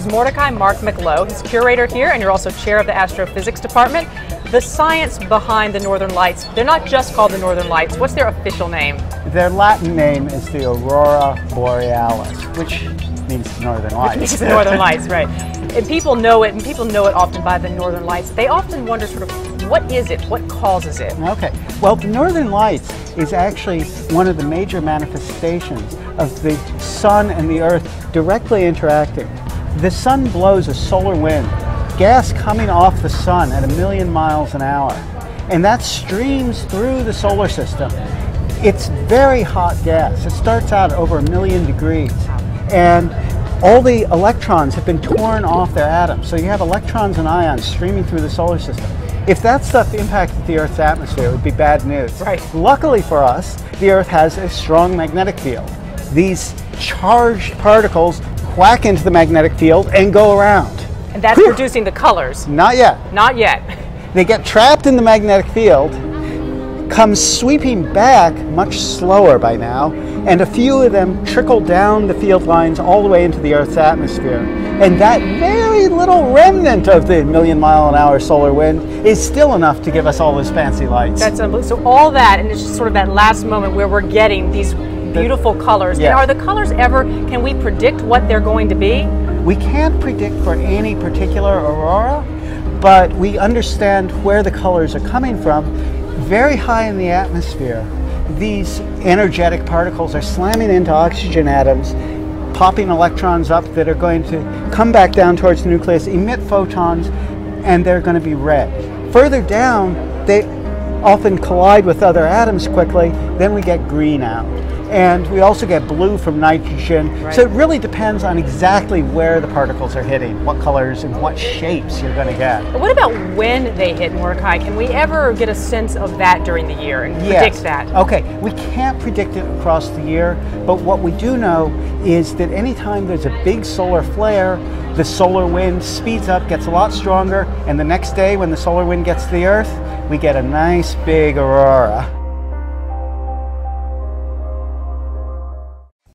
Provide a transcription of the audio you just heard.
is Mordecai Mark McLough. He's curator here, and you're also chair of the astrophysics department. The science behind the Northern Lights, they're not just called the Northern Lights. What's their official name? Their Latin name is the Aurora Borealis, which means Northern Lights. Which means the Northern Lights, right. And people know it often by the Northern Lights. They often wonder sort of, what is it? What causes it? Okay. Well, the Northern Lights is actually one of the major manifestations of the sun and the earth directly interacting. The sun blows a solar wind, gas coming off the sun at 1,000,000 miles an hour, and that streams through the solar system. It's very hot gas. It starts out over 1,000,000 degrees, and all the electrons have been torn off their atoms. So you have electrons and ions streaming through the solar system. If that stuff impacted the Earth's atmosphere, it would be bad news. Right. Luckily for us, the Earth has a strong magnetic field. These charged particles whack into the magnetic field and go around. And that's producing the colors. Not yet. Not yet. They get trapped in the magnetic field, come sweeping back much slower by now, and a few of them trickle down the field lines all the way into the Earth's atmosphere. And that very little remnant of the 1,000,000-mile-an-hour solar wind is still enough to give us all those fancy lights. That's unbelievable. So all that, and it's just sort of that last moment where we're getting these beautiful colors. Yeah. And are the colors ever, can we predict what they're going to be? We can't predict for any particular aurora, but we understand where the colors are coming from. Very high in the atmosphere, these energetic particles are slamming into oxygen atoms, popping electrons up that are going to come back down towards the nucleus, emit photons, and they're going to be red. Further down, they often collide with other atoms quickly, then we get green out. And we also get blue from nitrogen. Right. So it really depends on exactly where the particles are hitting, what colors and what shapes you're going to get. But what about when they hit, Mordecai? Can we ever get a sense of that during the year and predict that? Okay, we can't predict it across the year, but what we do know is that anytime there's a big solar flare, the solar wind speeds up, gets a lot stronger, and the next day when the solar wind gets to the Earth, we get a nice big aurora.